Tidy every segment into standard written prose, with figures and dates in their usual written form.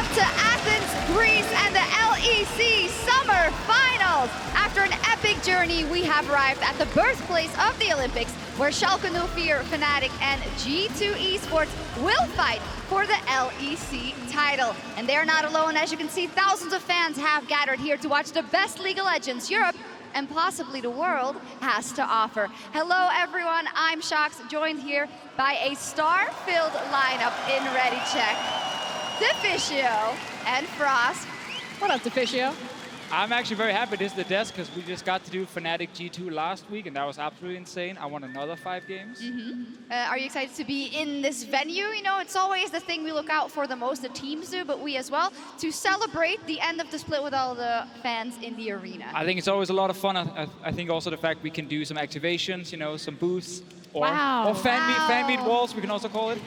Welcome to Athens, Greece, and the LEC Summer Finals. After an epic journey, we have arrived at the birthplace of the Olympics, where Schalke, Fnatic, and G2 Esports will fight for the LEC title. And they're not alone. As you can see, thousands of fans have gathered here to watch the best League of Legends Europe and possibly the world has to offer. Hello everyone, I'm Sjokz, joined here by a star-filled lineup in ready check. Deficio and Frost. What up, Deficio? I'm actually very happy this is the desk because we just got to do Fnatic G2 last week and that was absolutely insane. I won another 5 games. Are you excited to be in this venue? You know, it's always the thing we look out for the most, the teams do, but we as well, to celebrate the end of the split with all the fans in the arena. I think it's always a lot of fun. I think also the fact we can do some activations, you know, some booths. Or fan meet walls, we can also call it,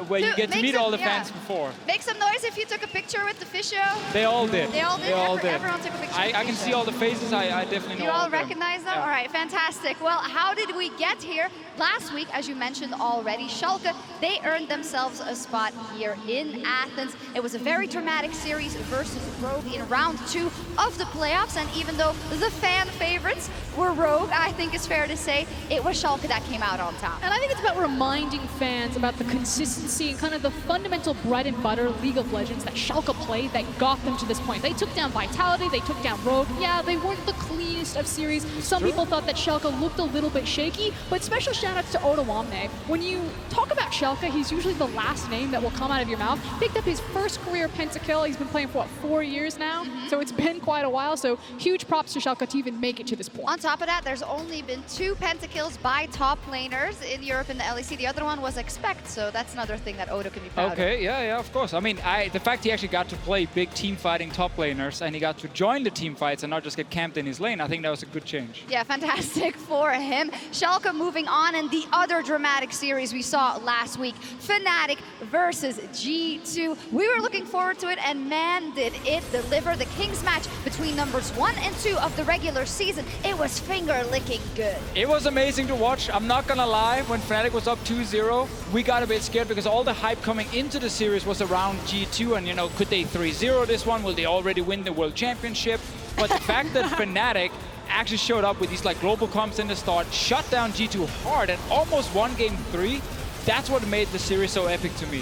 where you get to meet all the fans before. Make some noise if you took a picture with Deficio. They all did. They all did? Everyone took a picture. I can see all the faces, I definitely know. You all recognize them? Yeah. All right, fantastic. Well, how did we get here? Last week, as you mentioned already, Schalke, they earned themselves a spot here in Athens. It was a very dramatic series versus Rogue in round 2 of the playoffs, and even though the fan favorites were Rogue, I think it's fair to say it was Schalke that came out on top. And I think it's about reminding fans about the consistency and kind of the fundamental bread and butter League of Legends that Schalke played that got them to this point. They took down Vitality, they took down Rogue. Yeah, they weren't the cleanest of series. Some people thought that Schalke looked a little bit shaky, but special shoutouts to Otawamne. When you talk about Schalke, he's usually the last name that will come out of your mouth. Picked up his first career pentakill. He's been playing for, what, 4 years now? So it's been quite a while, so huge props to Schalke to even make it to this point. On top of that, there's only been 2 pentakills by top laners in Europe in the LEC. The other one was Expect, so that's another thing that Odo can be proud of. Okay, yeah, of course. I mean, the fact he actually got to play big team fighting top laners and he got to join the team fights and not just get camped in his lane, I think that was a good change. Yeah, fantastic for him. Schalke moving on in the other dramatic series we saw last week, Fnatic versus G2. We were looking forward to it, and man, did it deliver. The Kings match between numbers 1 and 2 of the regular season. It was finger-licking good. It was amazing to watch. I'm not gonna lie, when Fnatic was up 2-0, we got a bit scared because all the hype coming into the series was around G2 and, you know, could they 3-0 this one? Will they already win the World Championship? But the fact that Fnatic actually showed up with these like global comps in the start, shut down G2 hard and almost won game 3, that's what made the series so epic to me.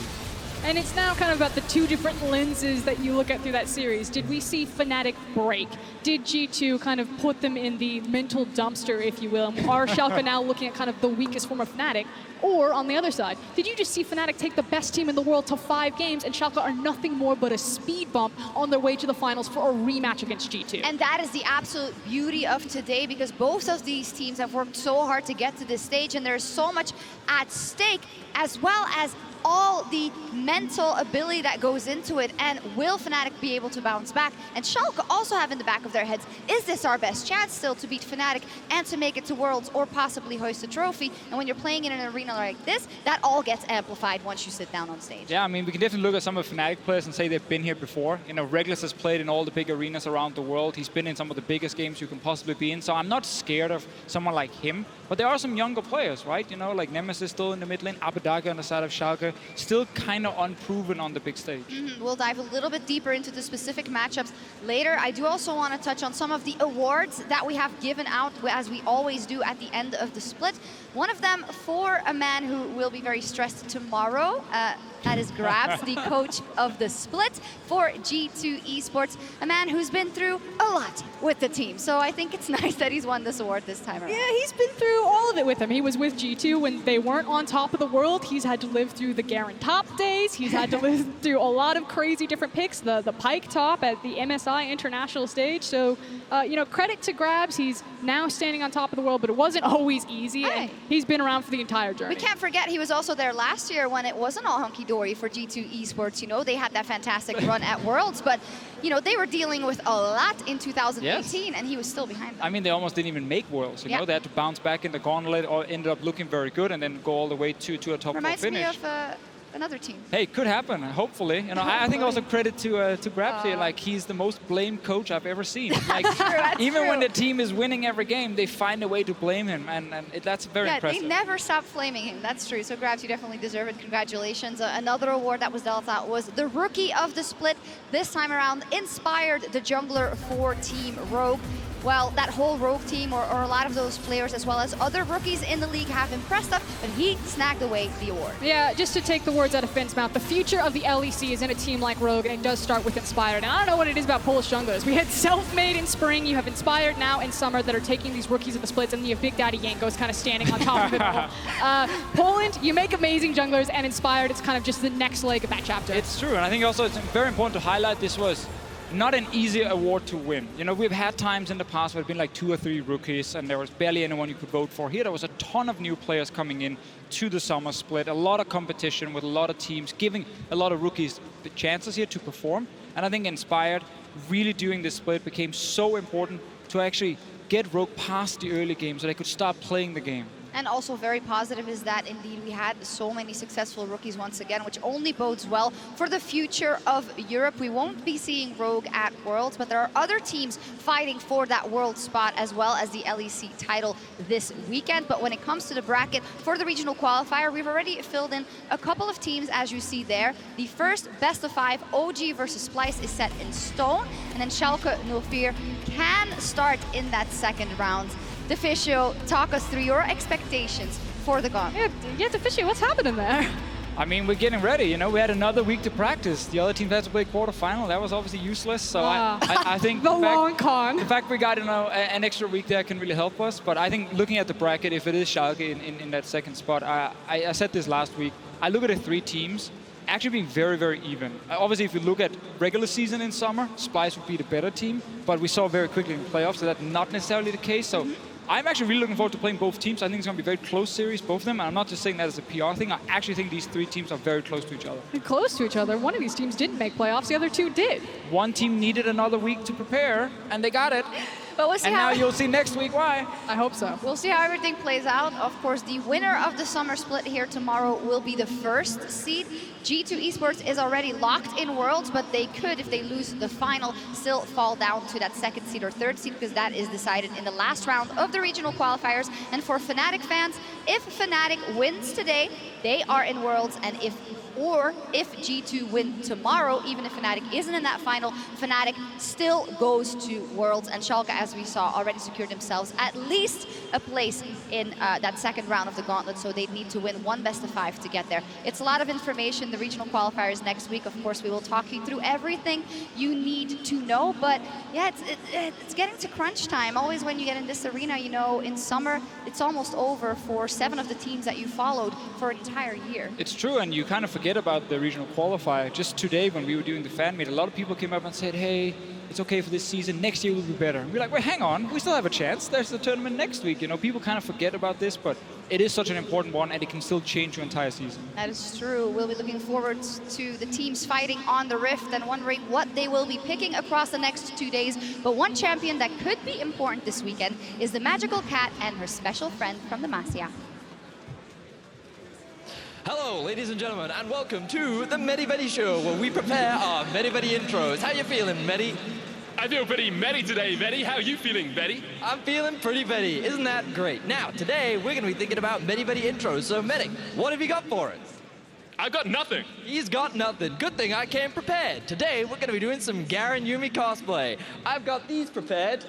And it's now kind of about the 2 different lenses that you look at through that series. Did we see Fnatic break? Did G2 kind of put them in the mental dumpster, if you will? Are Schalke now looking at kind of the weakest form of Fnatic? Or on the other side, did you just see Fnatic take the best team in the world to 5 games and Schalke are nothing more but a speed bump on their way to the finals for a rematch against G2? And that is the absolute beauty of today, because both of these teams have worked so hard to get to this stage, and there's so much at stake, as well as all the mental ability that goes into it. And will Fnatic be able to bounce back? And Schalke also have in the back of their heads, is this our best chance still to beat Fnatic and to make it to Worlds or possibly hoist a trophy? And when you're playing in an arena like this, that all gets amplified once you sit down on stage. Yeah, I mean, we can definitely look at some of Fnatic players and say they've been here before. You know, Regulus has played in all the big arenas around the world. He's been in some of the biggest games you can possibly be in. So I'm not scared of someone like him. But there are some younger players, right? You know, like Nemesis still in the mid lane, Abadaka on the side of Schalke, still kind of unproven on the big stage. We'll dive a little bit deeper into the specific matchups later. I do also want to touch on some of the awards that we have given out, as we always do at the end of the split. One of them for a man who will be very stressed tomorrow. That is Grabs, the coach of the split for G2 Esports, a man who's been through a lot with the team. So I think it's nice that he's won this award this time around. Yeah, he's been through all of it with him. He was with G2 when they weren't on top of the world. He's had to live through the Garen top days. He's had to live through a lot of crazy different picks, the Pyke top at the MSI international stage. So, you know, credit to Grabs. He's now standing on top of the world, but it wasn't always easy. And he's been around for the entire journey. We can't forget he was also there last year when it wasn't all hunky-dory for G2 Esports. You know, they had that fantastic run at Worlds, but, you know, they were dealing with a lot in 2018, and he was still behind them. I mean, they almost didn't even make Worlds, you know? They had to bounce back in the gauntlet or ended up looking very good and then go all the way to a top 4 finish. Reminds me of another team. Hey, it could happen, hopefully. You know, I think also credit to Grabs here. Like, he's the most blamed coach I've ever seen. Like, even when the team is winning every game, they find a way to blame him, and that's very impressive. They never stop flaming him. That's true. So Grabs, you definitely deserve it. Congratulations. Another award that was dealt out was the Rookie of the Split. This time around, Inspired, the jungler for Team Rogue. Well, that whole Rogue team, or a lot of those players, as well as other rookies in the league, have impressed us, but he snagged away the award. Yeah, just to take the words out of Finn's mouth, the future of the LEC is in a team like Rogue, and it does start with Inspired. And I don't know what it is about Polish junglers. We had Self-Made in spring, you have Inspired now in summer that are taking these rookies of the splits, and you have Big Daddy Yanko's kind of standing on top of it all. Poland, you make amazing junglers, and Inspired, it's kind of just the next leg of that chapter. It's true, and I think also it's very important to highlight this was not an easy award to win. You know, we've had times in the past where it's been like 2 or 3 rookies and there was barely anyone you could vote for. Here there was a ton of new players coming in to the summer split, a lot of competition with a lot of teams, giving a lot of rookies the chances here to perform. And I think Inspired really doing this split became so important to actually get Rogue past the early game so they could start playing the game. And also very positive is that indeed we had so many successful rookies once again, which only bodes well for the future of Europe. We won't be seeing Rogue at Worlds, but there are other teams fighting for that World spot as well as the LEC title this weekend. But when it comes to the bracket for the regional qualifier, we've already filled in a couple of teams, as you see there. The first best of 5 OG versus Splice is set in stone, and then Schalke 04 can start in that second round. Deficio, talk us through your expectations for the GOG. Yeah, Deficio, what's happening there? I mean, we're getting ready, you know, we had another week to practice. The other team had to play quarterfinal, that was obviously useless, so I think the long con. The fact we got, you know, an extra week there can really help us, but I think looking at the bracket, if it is Schalke in that second spot, I said this last week, I look at the 3 teams, actually being very, very even. Obviously, if you look at regular season in summer, Splice would be the better team, but we saw very quickly in the playoffs that that's not necessarily the case, so I'm actually really looking forward to playing both teams. I think it's going to be a very close series, both of them. And I'm not just saying that as a PR thing. I actually think these 3 teams are very close to each other. They're close to each other. One of these teams didn't make playoffs. The other 2 did. One team needed another week to prepare, and they got it. But we'll see and now you'll see next week why. I hope so. We'll see how everything plays out. Of course, the winner of the summer split here tomorrow will be the first seed. G2 Esports is already locked in Worlds, but they could, if they lose the final, still fall down to that second seed or third seed, because that is decided in the last round of the regional qualifiers. And for Fnatic fans, if Fnatic wins today, they are in Worlds, and if G2 win tomorrow, even if Fnatic isn't in that final, Fnatic still goes to Worlds, and Schalke, as we saw, already secured themselves at least a place in that second round of the gauntlet, so they need to win 1 best of 5 to get there. It's a lot of information. The regional qualifiers next week, of course, we will talk you through everything you need to know, but yeah, it's getting to crunch time. Always when you get in this arena, you know, in summer, it's almost over for 7 of the teams that you followed for an entire year. It's true, and you kind of forget about the regional qualifier. Just today, when we were doing the fan meet, a lot of people came up and said, hey, it's okay for this season, next year will be better. And we're like, well, hang on, we still have a chance. There's the tournament next week. You know, people kind of forget about this, but it is such an important one, and it can still change your entire season. That is true. We'll be looking forward to the teams fighting on the Rift and wondering what they will be picking across the next 2 days. But one champion that could be important this weekend is the Magical Cat and her special friend from the Masia. Hello, ladies and gentlemen, and welcome to the Medi Show, where we prepare our Medi intros. How you feeling, Medi? I feel pretty Medi today, Medi. How are you feeling, Medi? I'm feeling pretty Medi. Isn't that great? Now, today, we're going to be thinking about Medi intros. So, Medi, what have you got for us? I've got nothing. He's got nothing. Good thing I came prepared. Today, we're going to be doing some Garen Yuumi cosplay. I've got these prepared,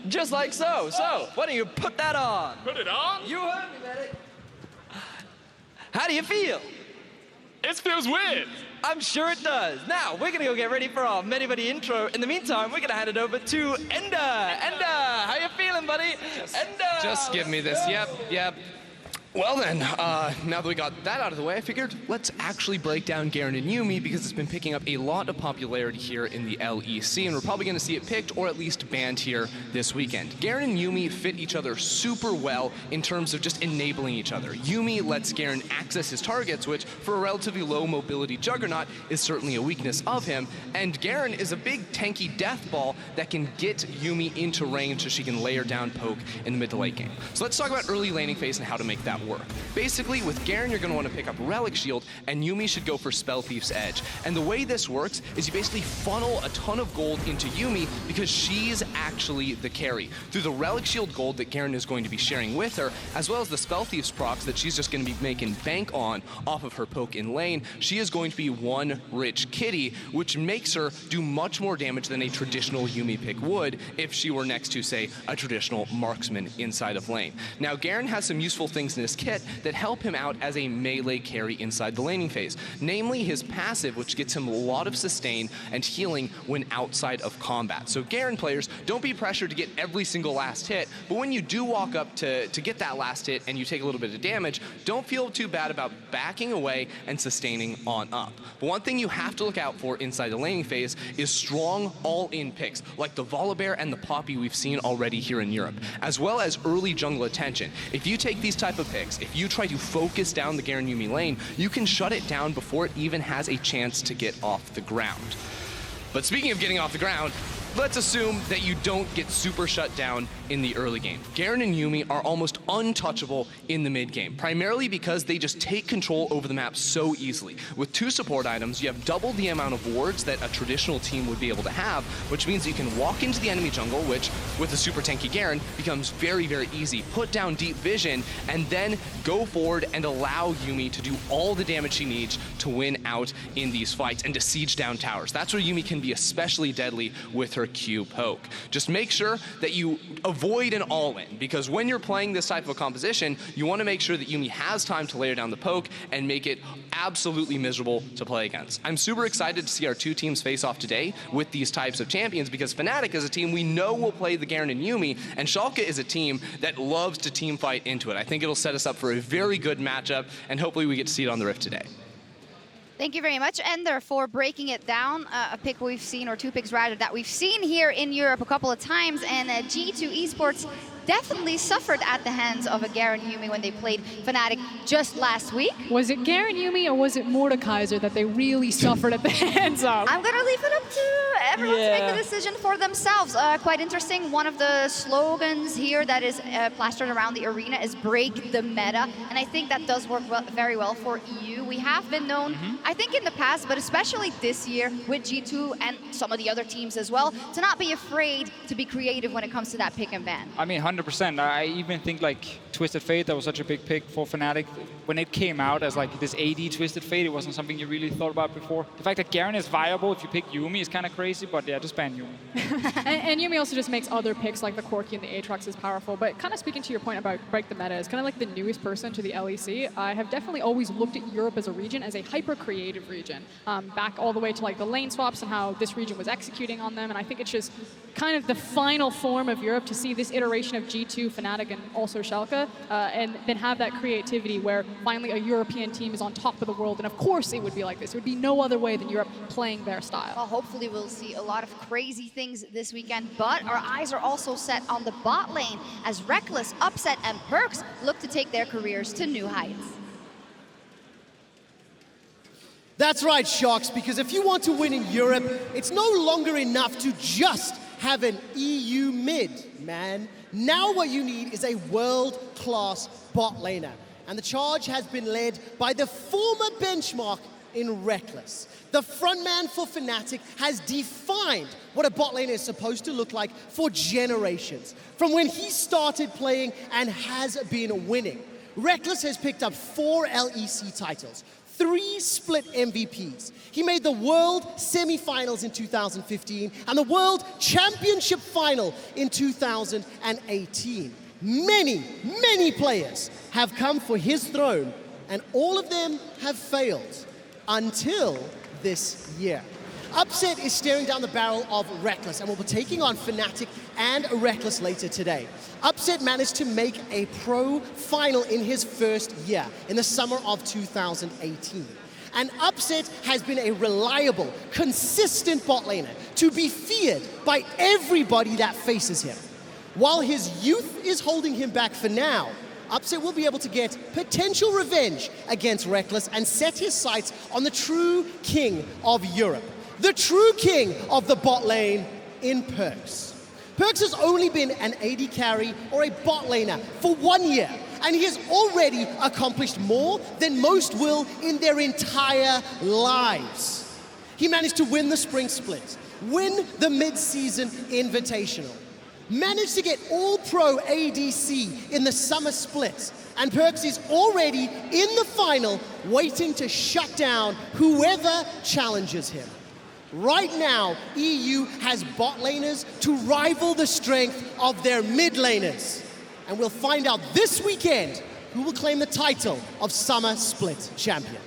just like so. So, why don't you put that on? Put it on? You heard me, Medi. How do you feel? It feels weird. I'm sure it does. Now, we're gonna go get ready for our Medi intro. In the meantime, we're gonna hand it over to Ender. Ender, how you feeling, buddy? Ender! Just give me this. Yep. Well then, now that we got that out of the way, I figured let's actually break down Garen and Yuumi because it's been picking up a lot of popularity here in the LEC, and we're probably going to see it picked or at least banned here this weekend. Garen and Yuumi fit each other super well in terms of just enabling each other. Yuumi lets Garen access his targets, which for a relatively low mobility juggernaut is certainly a weakness of him, and Garen is a big tanky death ball that can get Yuumi into range so she can layer down poke in the mid to late game. So let's talk about early laning phase and how to make that work. Basically, with Garen, you're going to want to pick up Relic Shield, and Yuumi should go for Spell Thief's Edge. And the way this works is you basically funnel a ton of gold into Yuumi because she's actually the carry. Through the Relic Shield gold that Garen is going to be sharing with her, as well as the Spell Thief's procs that she's just going to be making bank on off of her poke in lane, she is going to be one rich kitty, which makes her do much more damage than a traditional Yuumi pick would if she were next to, say, a traditional marksman inside of lane. Now, Garen has some useful things in his kit that help him out as a melee carry inside the laning phase, namely his passive, which gets him a lot of sustain and healing when outside of combat. So Garen players, don't be pressured to get every single last hit, but when you do walk up to get that last hit and you take a little bit of damage, don't feel too bad about backing away and sustaining on up. But one thing you have to look out for inside the laning phase is strong all-in picks, like the Volibear and the Poppy we've seen already here in Europe, as well as early jungle attention. If you take these type of picks, if you try to focus down the Garen Yuumi lane, you can shut it down before it even has a chance to get off the ground. But speaking of getting off the ground, let's assume that you don't get super shut down in the early game. Garen and Yuumi are almost untouchable in the mid game, primarily because they just take control over the map so easily. With 2 support items, you have double the amount of wards that a traditional team would be able to have, which means you can walk into the enemy jungle, which with a super tanky Garen becomes very, very easy. Put down deep vision, and then go forward and allow Yuumi to do all the damage she needs to win out in these fights and to siege down towers. That's where Yuumi can be especially deadly with her Q poke. Just make sure that you avoid an all-in, because when you're playing this type of a composition, you want to make sure that Yuumi has time to layer down the poke and make it absolutely miserable to play against. I'm super excited to see our 2 teams face off today with these types of champions, because Fnatic is a team we know will play the Garen and Yuumi, and Schalke is a team that loves to team fight into it. I think it'll set us up for a very good matchup, and hopefully we get to see it on the Rift today. Thank you very much, Ender, for breaking it down. A pick we've seen, or 2 picks rather, that we've seen here in Europe a couple of times, and G2 Esports definitely suffered at the hands of a Garen Yuumi when they played Fnatic just last week. Was it Garen Yuumi or was it Mordekaiser that they really suffered at the hands of? I'm gonna leave it up to everyone to make the decision for themselves. Quite interesting. One of the slogans here that is plastered around the arena is break the meta, and I think that does work very well for EU. We have been known, I think in the past, but especially this year with G2 and some of the other teams as well, to not be afraid to be creative when it comes to that pick and ban. I mean, 100%. I even think like Twisted Fate, that was such a big pick for Fnatic. When it came out as like this AD Twisted Fate, it wasn't something you really thought about before. The fact that Garen is viable if you pick Yuumi is kind of crazy, but yeah, just ban Yuumi. and Yuumi also just makes other picks like the Corki and the Aatrox is powerful. But kind of speaking to your point about break the meta, as kind of like the newest person to the LEC, I have definitely always looked at Europe as a region as a hyper-creative region. Back all the way to like the lane swaps and how this region was executing on them, and I think it's just kind of the final form of Europe to see this iteration of G2, Fnatic, and also Schalke, and then have that creativity where finally a European team is on top of the world, and of course it would be like this. It would be no other way than Europe playing their style. Well, hopefully we'll see a lot of crazy things this weekend, but our eyes are also set on the bot lane as Rekkles, Upset, and Perkz look to take their careers to new heights. That's right, Sjokz, because if you want to win in Europe, it's no longer enough to just have an EU mid, man. Now what you need is a world-class bot laner. And the charge has been led by the former benchmark in Rekkles. The frontman for Fnatic has defined what a bot laner is supposed to look like for generations, from when he started playing and has been winning. Rekkles has picked up 4 LEC titles, 3 split MVPs. He made the World Semifinals in 2015 and the World Championship Final in 2018. Many players have come for his throne, and all of them have failed until this year. Upset is staring down the barrel of Rekkles and will be taking on Fnatic and Rekkles later today. Upset managed to make a pro final in his first year, in the summer of 2018. And Upset has been a reliable, consistent bot laner to be feared by everybody that faces him. While his youth is holding him back for now, Upset will be able to get potential revenge against Rekkles and set his sights on the true king of Europe. The true king of the bot lane in Perkz. Perkz has only been an AD carry or a bot laner for 1 year, and he has already accomplished more than most will in their entire lives. He managed to win the spring split, win the mid-season invitational, managed to get all-pro ADC in the summer split, and Perkz is already in the final, waiting to shut down whoever challenges him. Right now, EU has bot laners to rival the strength of their mid laners. And we'll find out this weekend who will claim the title of Summer Split Champion.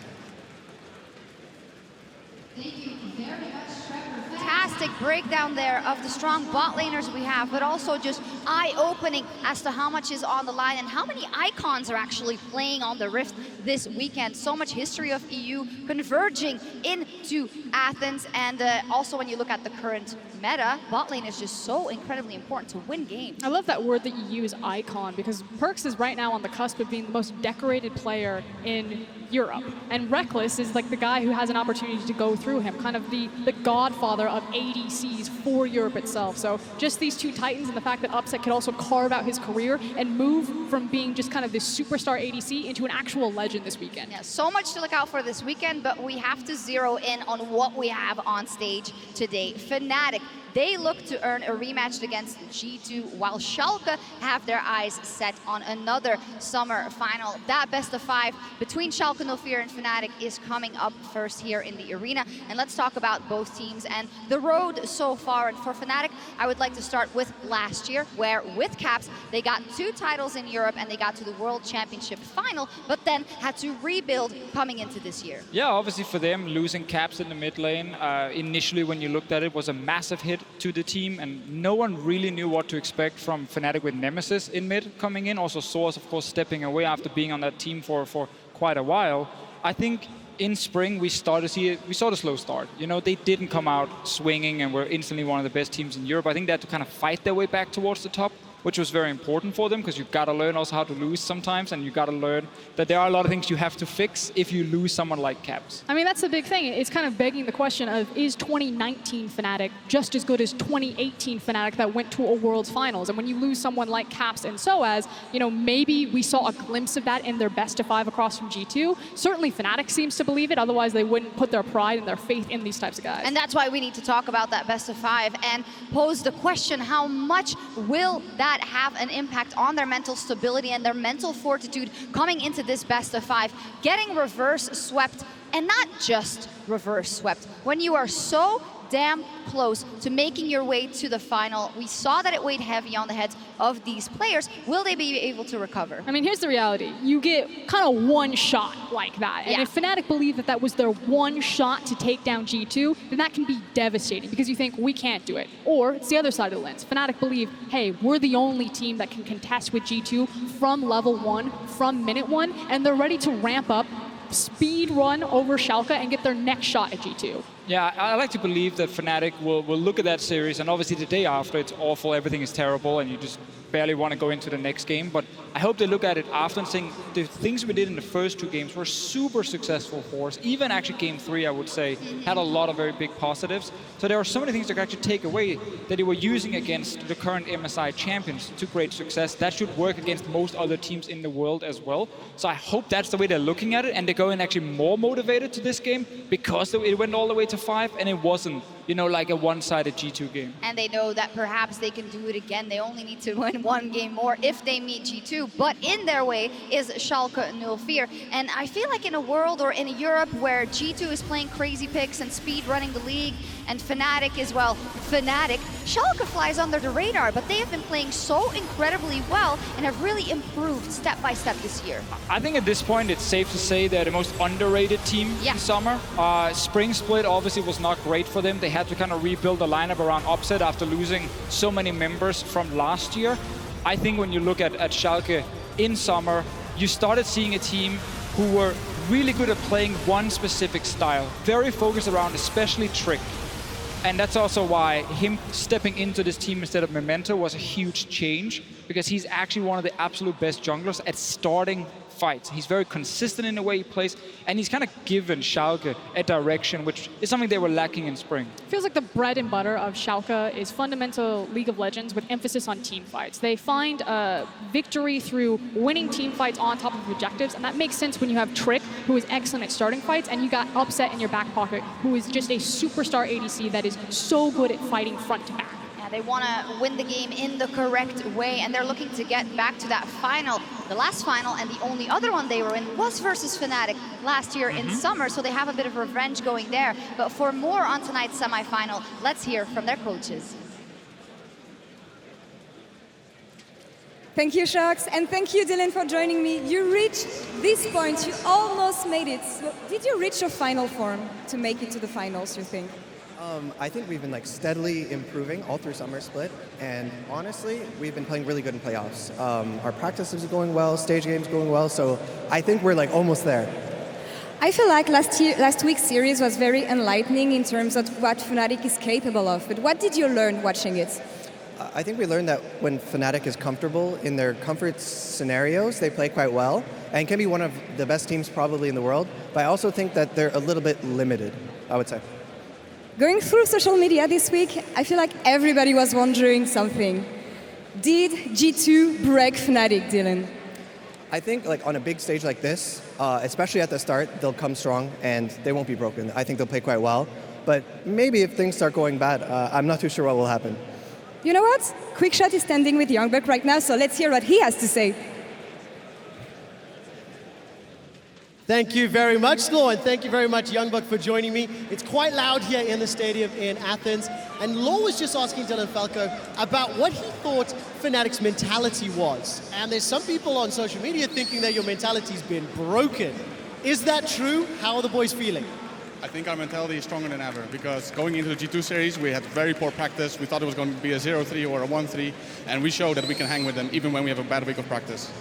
Fantastic breakdown there of the strong bot laners we have, but also just eye-opening as to how much is on the line and how many icons are actually playing on the Rift this weekend. So much history of EU converging into Athens, and also when you look at the current meta, bot lane is just so incredibly important to win games. I love that word that you use, icon, because Perkz is right now on the cusp of being the most decorated player in Europe. And Reckless is like the guy who has an opportunity to go through him, kind of the godfather of ADCs for Europe itself. So just these two titans and the fact that Upset could also carve out his career and move from being just kind of this superstar ADC into an actual legend this weekend. Yeah, so much to look out for this weekend, but we have to zero in on what we have on stage today. Fnatic, they look to earn a rematch against G2, while Schalke have their eyes set on another summer final. That best of 5 between Schalke No Fear and Fnatic is coming up first here in the arena. And let's talk about both teams and the road so far. And for Fnatic, I would like to start with last year, where with Caps, they got 2 titles in Europe and they got to the World Championship final, but then had to rebuild coming into this year. Yeah, obviously for them, losing Caps in the mid lane, initially when you looked at it, was a massive hit to the team, and no one really knew what to expect from Fnatic with Nemesis in mid coming in. Also Source, of course, stepping away after being on that team for quite a while. I think in spring we saw the slow start. You know, they didn't come out swinging and were instantly one of the best teams in Europe. I think they had to kind of fight their way back towards the top, which was very important for them, because you've got to learn also how to lose sometimes, and you've got to learn that there are a lot of things you have to fix if you lose someone like Caps. I mean, that's the big thing. It's kind of begging the question of, is 2019 Fnatic just as good as 2018 Fnatic that went to a World's Finals? And when you lose someone like Caps and Soaz, you know, maybe we saw a glimpse of that in their best of 5 across from G2. Certainly Fnatic seems to believe it, otherwise they wouldn't put their pride and their faith in these types of guys. And that's why we need to talk about that best of 5 and pose the question, how much will that have an impact on their mental stability and their mental fortitude coming into this best of 5, getting reverse swept, and not just reverse swept. When you are so damn close to making your way to the final, we saw that it weighed heavy on the heads of these players. Will they be able to recover? I mean, here's the reality. You get kind of one shot like that. And if Fnatic believe that that was their one shot to take down G2, then that can be devastating, because you think, we can't do it. Or it's the other side of the lens. Fnatic believe, hey, we're the only team that can contest with G2 from level 1, from minute 1, and they're ready to ramp up, speed run over Schalke and get their next shot at G2. Yeah, I like to believe that Fnatic will look at that series, and obviously the day after it's awful, everything is terrible, and you just barely want to go into the next game. But I hope they look at it after and saying the things we did in the first 2 games were super successful for us. Even actually game 3, I would say, had a lot of very big positives. So there are so many things they could actually take away that they were using against the current MSI champions to great success. That should work against most other teams in the world as well. So I hope that's the way they're looking at it, and they go in actually more motivated to this game, because it went all the way to 5 and it wasn't, you know, like a one-sided G2 game. And they know that perhaps they can do it again. They only need to win 1 game more if they meet G2. But in their way is Schalke No Fear. And I feel like in a world or in Europe where G2 is playing crazy picks and speed running the league, and Fnatic is, well, Fnatic, Schalke flies under the radar, but they have been playing so incredibly well and have really improved step by step this year. I think at this point it's safe to say they're the most underrated team in summer. Spring split obviously was not great for them. They had to kind of rebuild the lineup around Upset after losing so many members from last year. I think when you look at Schalke in summer, you started seeing a team who were really good at playing one specific style, very focused around especially Trick. And that's also why him stepping into this team instead of Memento was a huge change, because he's actually one of the absolute best junglers at starting fights. He's very consistent in the way he plays, and he's kind of given Schalke a direction, which is something they were lacking in spring. Feels like the bread and butter of Schalke is fundamental League of Legends with emphasis on team fights. They find victory through winning team fights on top of objectives, and that makes sense when you have Trick, who is excellent at starting fights, and you got Upset in your back pocket, who is just a superstar ADC that is so good at fighting front to back. They want to win the game in the correct way, and they're looking to get back to that final. The last final and the only other one they were in was versus Fnatic last year in summer, so they have a bit of revenge going there. But for more on tonight's semifinal, let's hear from their coaches. Thank you, Sjokz, and thank you, Dylan, for joining me. You reached this point, you almost made it. So did you reach your final form to make it to the finals, you think? I think we've been steadily improving all through summer split, and honestly, we've been playing really good in playoffs. Our practices are going well, stage games going well, so I think we're almost there. I feel like last week's series was very enlightening in terms of what Fnatic is capable of, but what did you learn watching it? I think we learned that when Fnatic is comfortable in their comfort scenarios, they play quite well, and can be one of the best teams probably in the world, but I also think that they're a little bit limited, I would say. Going through social media this week, I feel like everybody was wondering something. Did G2 break Fnatic, Dylan? I think on a big stage like this, especially at the start, they'll come strong and they won't be broken. I think they'll play quite well. But maybe if things start going bad, I'm not too sure what will happen. You know what? Quickshot is standing with YoungBuck right now, so let's hear what he has to say. Thank you very much, Laure, and thank you very much, YoungBuck, for joining me. It's quite loud here in the stadium in Athens, and Laure was just asking Dylan Falco about what he thought Fnatic's mentality was. And there's some people on social media thinking that your mentality's been broken. Is that true? How are the boys feeling? I think our mentality is stronger than ever, because going into the G2 series, we had very poor practice. We thought it was going to be a 0-3 or a 1-3, and we showed that we can hang with them even when we have a bad week of practice.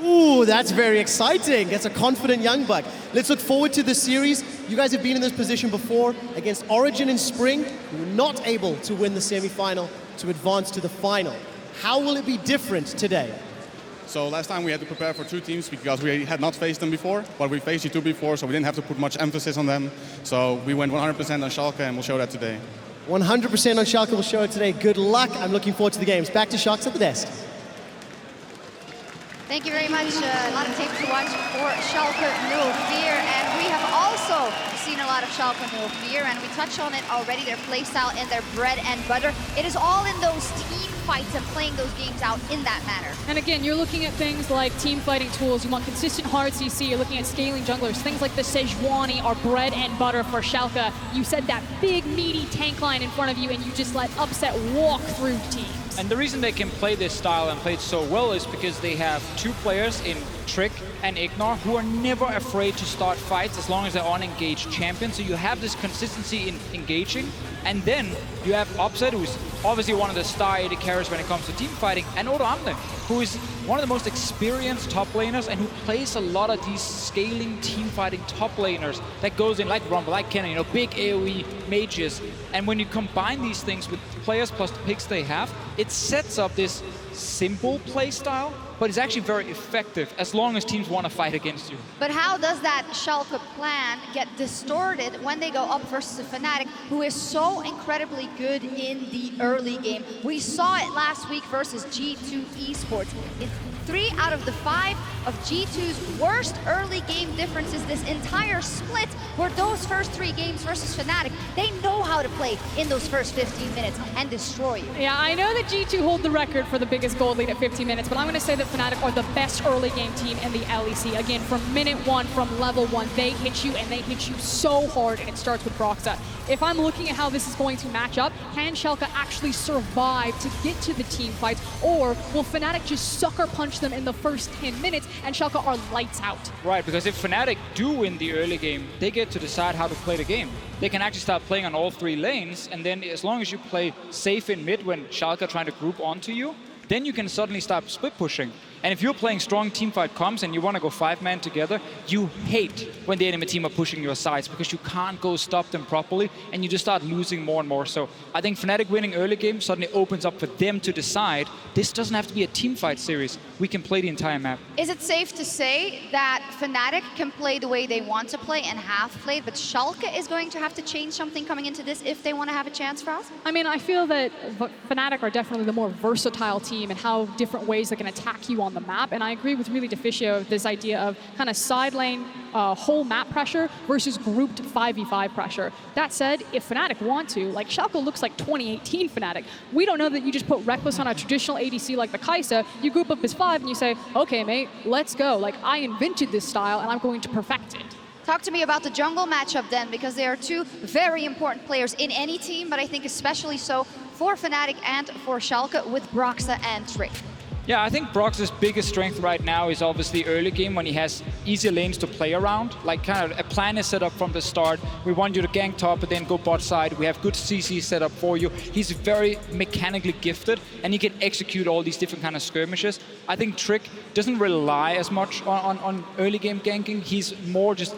Ooh, that's very exciting. That's a confident YoungBuck. Let's look forward to the series. You guys have been in this position before against Origin in spring. You were not able to win the semi-final to advance to the final. How will it be different today? So last time we had to prepare for two teams because we had not faced them before, but we faced G2 before, so we didn't have to put much emphasis on them. So we went 100% on Schalke, and we'll show that today. 100% on Schalke, we'll show it today. Good luck. I'm looking forward to the games. Back to Sjokz at the desk. Thank you very much. A lot of tape to watch for Schalke 04, and we have also seen a lot of Schalke 04, and we touched on it already, their playstyle and their bread and butter. It is all in those team fights and playing those games out in that manner. And again, you're looking at things like team fighting tools. You want consistent hard CC. You're looking at scaling junglers. Things like the Sejuani are bread and butter for Schalke. You said that big, meaty tank line in front of you, and you just let Upset walk through teams. And the reason they can play this style and play it so well is because they have two players in Trick and Ignore who are never afraid to start fights as long as they're on engaged champions. So you have this consistency in engaging, and then you have Upset, who's obviously one of the star AD carries when it comes to team fighting, and Odo Amne, who is one of the most experienced top laners and who plays a lot of these scaling team fighting top laners that goes in like Rumble, like Kennen, big AoE mages. And when you combine these things with players plus the picks they have, it sets up this simple play style, but it's actually very effective as long as teams want to fight against you. But how does that Schalke plan get distorted when they go up versus a Fnatic who is so incredibly good in the early game? We saw it last week versus G2 Esports. In 3 out of the 5 of G2's worst early game differences this entire split were those first 3 games versus Fnatic. They know how to play in those first 15 minutes and destroy you. Yeah, I know that G2 hold the record for the biggest gold lead at 15 minutes, but I'm going to say that Fnatic are the best early game team in the LEC. Again, from minute 1, from level 1, they hit you, and they hit you so hard, and it starts with Broxah. If I'm looking at how this is going to match up, can Schalke actually survive to get to the team fights, or will Fnatic just sucker punch them in the first 10 minutes and Schalke are lights out? Right, because if Fnatic do win the early game, they get to decide how to play the game. They can actually start playing on all 3 lanes, and then as long as you play safe in mid when Schalke are trying to group onto you, then you can suddenly start split pushing. And if you're playing strong teamfight comps and you want to go 5-man together, you hate when the enemy team are pushing your sides because you can't go stop them properly and you just start losing more and more. So I think Fnatic winning early game suddenly opens up for them to decide this doesn't have to be a teamfight series. We can play the entire map. Is it safe to say that Fnatic can play the way they want to play and have played, but Schalke is going to have to change something coming into this if they want to have a chance for us? I mean, I feel that Fnatic are definitely the more versatile team and how different ways they can attack you on the map. And I agree with really Deficio, this idea of kind of side lane, whole map pressure versus grouped 5v5 pressure. That said, if Fnatic want to, like Schalke looks like 2018 Fnatic. We don't know that you just put Reckless on a traditional ADC like the Kai'Sa, you group up as 5 and you say, okay mate, let's go. Like I invented this style and I'm going to perfect it. Talk to me about the jungle matchup then, because they are two very important players in any team, but I think especially so for Fnatic and for Schalke with Broxah and Trick. Yeah, I think Brox's biggest strength right now is obviously early game when he has easy lanes to play around. Like kind of a plan is set up from the start. We want you to gank top but then go bot side. We have good CC set up for you. He's very mechanically gifted and he can execute all these different kind of skirmishes. I think Trick doesn't rely as much on early game ganking. He's more just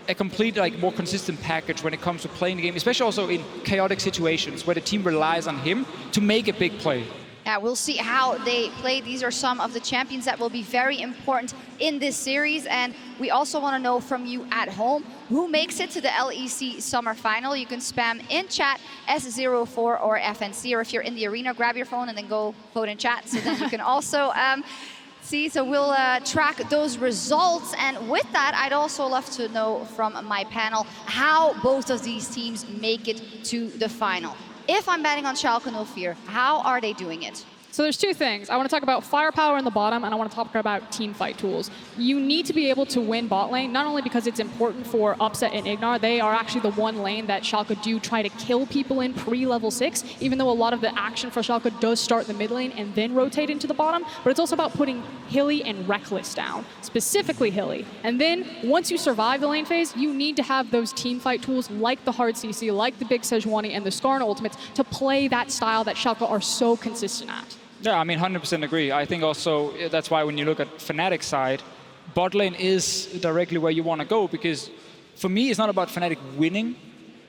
a complete, like, more consistent package when it comes to playing the game, especially also in chaotic situations where the team relies on him to make a big play. Yeah, we'll see how they play. These are some of the champions that will be very important in this series. And we also want to know from you at home, who makes it to the LEC Summer Final? You can spam in chat S04 or FNC, or if you're in the arena, grab your phone and then go vote in chat. So then you can also see. So we'll track those results. And with that, I'd also love to know from my panel how both of these teams make it to the final. If I'm betting on Schalke No Fear, how are they doing it? So there's two things. I want to talk about firepower in the bottom, and I want to talk about team fight tools. You need to be able to win bot lane, not only because it's important for Upset and Ignar. They are actually the one lane that Schalke do try to kill people in pre-level 6, even though a lot of the action for Schalke does start the mid lane and then rotate into the bottom. But it's also about putting Hilly and Reckless down, specifically Hilly. And then once you survive the lane phase, you need to have those team fight tools like the hard CC, like the big Sejuani and the Skarn ultimates to play that style that Schalke are so consistent at. Yeah, I mean, 100% agree. I think also that's why when you look at Fnatic side, bot lane is directly where you want to go, because for me, it's not about Fnatic winning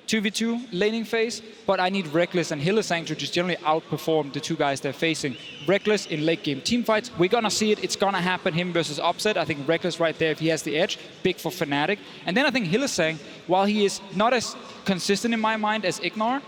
2v2 laning phase, but I need Reckless and Hylissang to just generally outperform the two guys they're facing. Reckless in late game team fights, we're gonna see it, it's gonna happen, him versus Upset. I think Reckless right there, if he has the edge, big for Fnatic. And then I think Hylissang, while he is not as consistent in my mind as Ignar,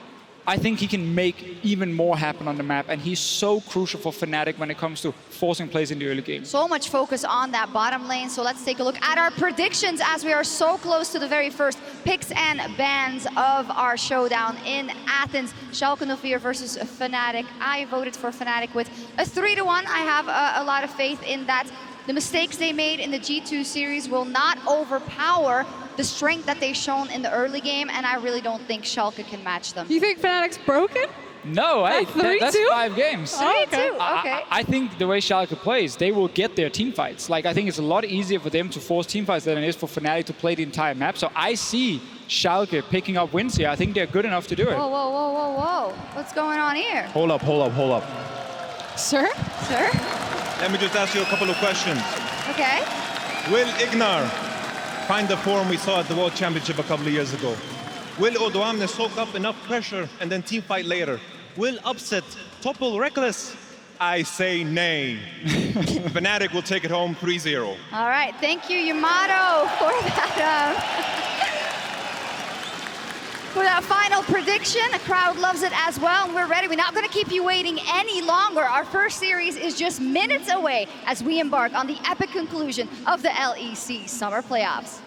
I think he can make even more happen on the map, and he's so crucial for Fnatic when it comes to forcing plays in the early game. So much focus on that bottom lane, so let's take a look at our predictions as we are so close to the very first picks and bans of our showdown in Athens. Schalke No Fear versus Fnatic. I voted for Fnatic with a 3-1. I have a lot of faith in that. The mistakes they made in the G2 series will not overpower the strength that they've shown in the early game, and I really don't think Schalke can match them. You think Fnatic's broken? No, hey, that's 5 games. 3-2, okay. I think the way Schalke plays, they will get their team fights. Like, I think it's a lot easier for them to force team fights than it is for Fnatic to play the entire map. So I see Schalke picking up wins here. I think they're good enough to do it. Whoa, whoa, whoa, whoa, whoa. What's going on here? Hold up. Sir? Sir? Let me just ask you a couple of questions. Okay. Will Ignar find the form we saw at the World Championship a couple of years ago? Will Odoamne soak up enough pressure and then team fight later? Will Upset topple Reckless? I say nay. Fnatic will take it home 3-0. All right, thank you, Yamato, for that final prediction. The crowd loves it as well, and we're ready. We're not going to keep you waiting any longer. Our first series is just minutes away as we embark on the epic conclusion of the LEC Summer Playoffs.